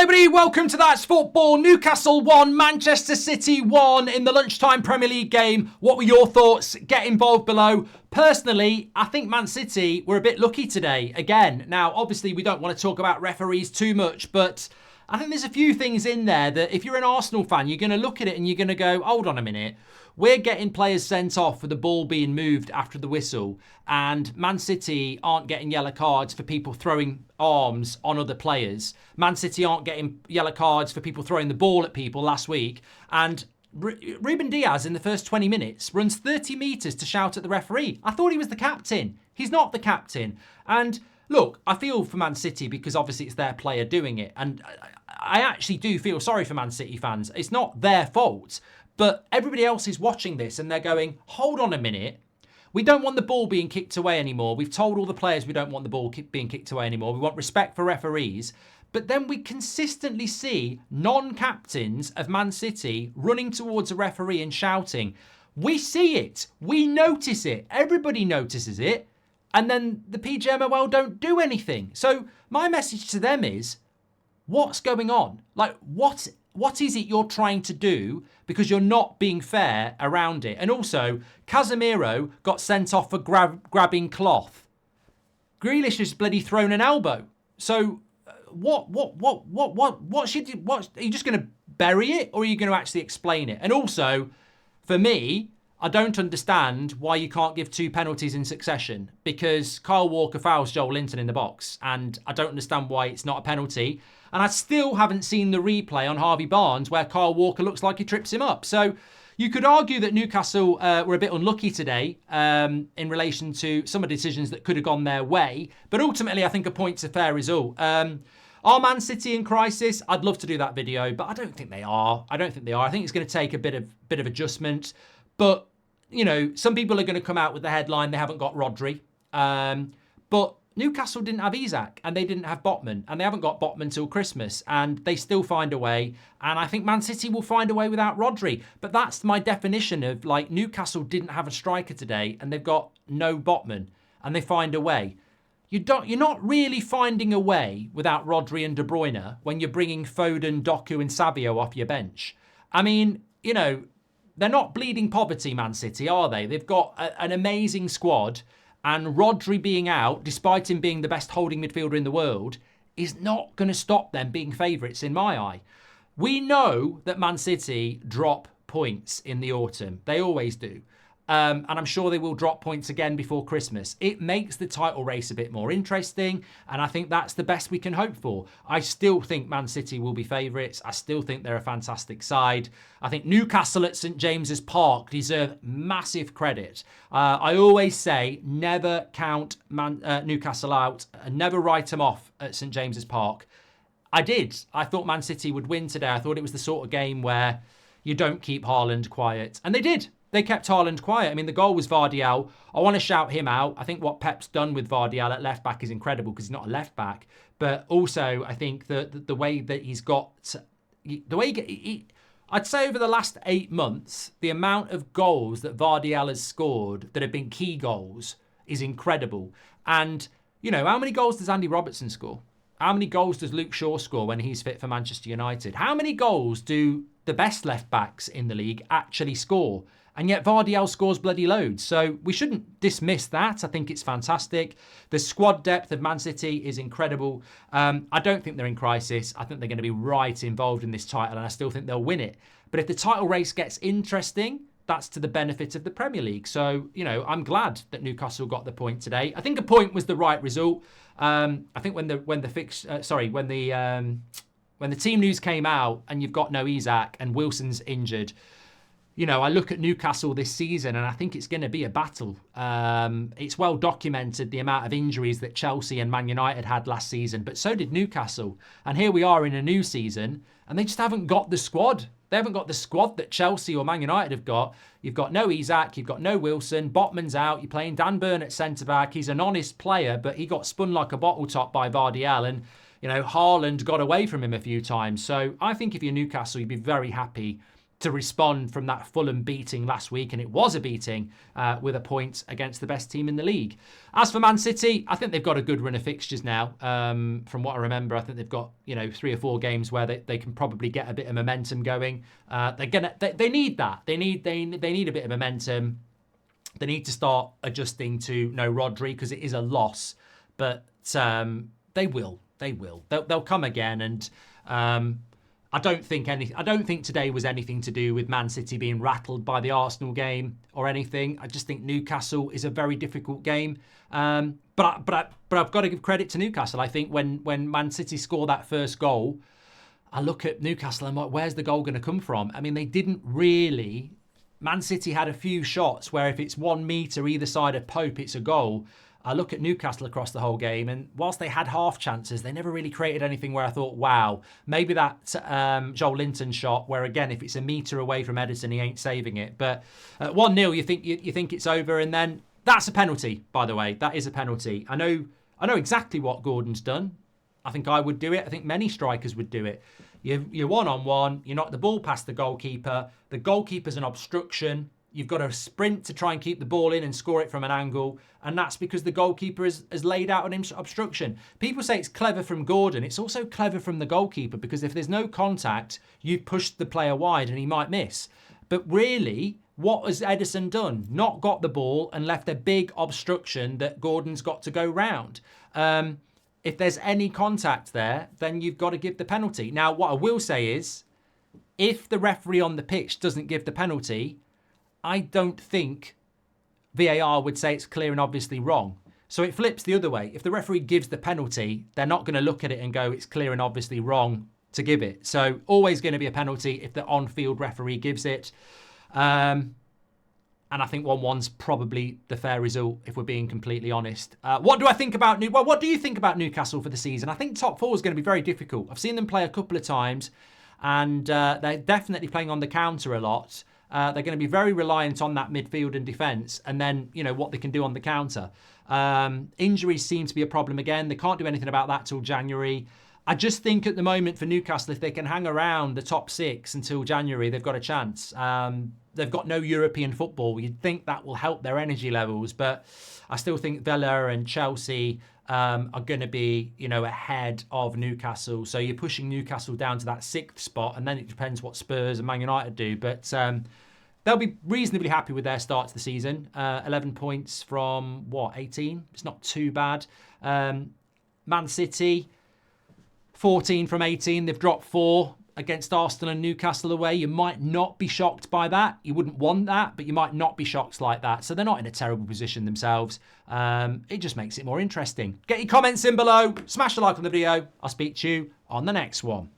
Everybody, welcome to That's Football. Newcastle 1, Manchester City 1 in the lunchtime Premier League game. What were your thoughts? Get involved below. Personally, I think Man City were a bit lucky today. Again, now, obviously, we don't want to talk about referees too much, but I think there's a few things in there that if you're an Arsenal fan, you're going to look at it and you're going to go, hold on a minute. We're getting players sent off for the ball being moved after the whistle, and Man City aren't getting yellow cards for people throwing arms on other players. Man City aren't getting yellow cards for people throwing the ball at people last week. And Ruben Diaz in the first 20 minutes runs 30 metres to shout at the referee. I thought he was the captain. He's not the captain. And look, I feel for Man City because obviously it's their player doing it. And I actually do feel sorry for Man City fans. It's not their fault. But everybody else is watching this and they're going, hold on a minute. We don't want the ball being kicked away anymore. We've told all the players we don't want the ball being kicked away anymore. We want respect for referees. But then we consistently see non-captains of Man City running towards a referee and shouting. We see it. We notice it. Everybody notices it. And then the PGMOL don't do anything. So my message to them is, what's going on? Like, what is it you're trying to do? Because you're not being fair around it. And also, Casemiro got sent off for grabbing cloth. Grealish has bloody thrown an elbow. So what should you, are you just going to bury it or are you going to actually explain it? And also, for me, I don't understand why you can't give 2 penalties in succession, because Kyle Walker fouls Joel Linton in the box and I don't understand why it's not a penalty. And I still haven't seen the replay on Harvey Barnes where Kyle Walker looks like he trips him up. So you could argue that Newcastle were a bit unlucky today in relation to some of the decisions that could have gone their way. But ultimately, I think a point's a fair result. Are Man City in crisis? I'd love to do that video, but I don't think they are. I think it's going to take a bit of adjustment. But, you know, some people are going to come out with the headline, they haven't got Rodri. But Newcastle didn't have Isak and they didn't have Botman, and they haven't got Botman till Christmas, and they still find a way. And I think Man City will find a way without Rodri. But that's my definition of, like, Newcastle didn't have a striker today and they've got no Botman and they find a way. You're not really finding a way without Rodri and De Bruyne when you're bringing Foden, Doku and Savio off your bench. I mean, you know, they're not bleeding poverty, Man City, are they? They've got an amazing squad. And Rodri being out, despite him being the best holding midfielder in the world, is not going to stop them being favourites in my eye. We know that Man City drop points in the autumn. They always do. And I'm sure they will drop points again before Christmas. It makes the title race a bit more interesting, and I think that's the best we can hope for. I still think Man City will be favourites. I still think they're a fantastic side. I think Newcastle at St James's Park deserve massive credit. I always say never count Newcastle out and never write them off at St James's Park. I did. I thought Man City would win today. I thought it was the sort of game where you don't keep Haaland quiet, and they did. They kept Haaland quiet. I mean, the goal was Vardiel. I want to shout him out. I think what Pep's done with Vardiel at left back is incredible because he's not a left back. But also, I think that the way that he's got, I'd say over the last 8 months, the amount of goals that Vardiel has scored that have been key goals is incredible. And, you know, how many goals does Andy Robertson score? How many goals does Luke Shaw score when he's fit for Manchester United? How many goals do the best left backs in the league actually score? And yet Vardiel scores bloody loads. So we shouldn't dismiss that. I think it's fantastic. The squad depth of Man City is incredible. I don't think they're in crisis. I think they're going to be right involved in this title, and I still think they'll win it. But if the title race gets interesting, that's to the benefit of the Premier League. So, you know, I'm glad that Newcastle got the point today. I think a point was the right result. I think when the team news came out and you've got no Isak and Wilson's injured, you know, I look at Newcastle this season and I think it's going to be a battle. It's well documented the amount of injuries that Chelsea and Man United had last season, but so did Newcastle. And here we are in a new season and they just haven't got the squad. They haven't got the squad that Chelsea or Man United have got. You've got no Isak, you've got no Wilson, Botman's out, you're playing Dan Burn at centre-back. He's an honest player, but he got spun like a bottle top by Vardiel and, you know, Haaland got away from him a few times. So I think if you're Newcastle, you'd be very happy to respond from that Fulham beating last week, and it was a beating with a point against the best team in the league. As for Man City, I think they've got a good run of fixtures now. From what I remember, I think they've got 3 or 4 games where they can probably get a bit of momentum going. They need that. They need a bit of momentum. They need to start adjusting to no Rodri because it is a loss, but they will. They'll come again, and I don't think today was anything to do with Man City being rattled by the Arsenal game or anything. I just think Newcastle is a very difficult game. But I've got to give credit to Newcastle. I think when Man City score that first goal, I look at Newcastle and I'm like, where's the goal going to come from? I mean, they didn't really. Man City had a few shots where if it's 1 metre either side of Pope, it's a goal. I look at Newcastle across the whole game, and whilst they had half chances, they never really created anything where I thought, wow, maybe that Joel Linton shot, where again, if it's a metre away from Edison, he ain't saving it. But 1-0, you think it's over, and then that's a penalty, by the way. That is a penalty. I know exactly what Gordon's done. I think I would do it. I think many strikers would do it. You're 1-on-1, you knock the ball past the goalkeeper. The goalkeeper's an obstruction. You've got to sprint to try and keep the ball in and score it from an angle. And that's because the goalkeeper has laid out an obstruction. People say it's clever from Gordon. It's also clever from the goalkeeper because if there's no contact, you've pushed the player wide and he might miss. But really, what has Edison done? Not got the ball and left a big obstruction that Gordon's got to go round. If there's any contact there, then you've got to give the penalty. Now, what I will say is, if the referee on the pitch doesn't give the penalty, I don't think VAR would say it's clear and obviously wrong. So it flips the other way. If the referee gives the penalty, they're not going to look at it and go, it's clear and obviously wrong to give it. So always going to be a penalty if the on-field referee gives it. And I think 1-1's probably the fair result, if we're being completely honest. What do you think about Newcastle for the season? I think top 4 is going to be very difficult. I've seen them play a couple of times, and they're definitely playing on the counter a lot. They're going to be very reliant on that midfield and defence, and then, what they can do on the counter. Injuries seem to be a problem again. They can't do anything about that till January. I just think at the moment for Newcastle, if they can hang around the top 6 until January, they've got a chance. They've got no European football. You'd think that will help their energy levels, but I still think Villa and Chelsea are going to be, ahead of Newcastle. So you're pushing Newcastle down to that 6th spot, and then it depends what Spurs and Man United do. But they'll be reasonably happy with their start to the season. 11 points from, 18? It's not too bad. Man City, 14 from 18. They've dropped 4 against Arsenal and Newcastle away. You might not be shocked by that. You wouldn't want that, but you might not be shocked like that. So they're not in a terrible position themselves. It just makes it more interesting. Get your comments in below. Smash a like on the video. I'll speak to you on the next one.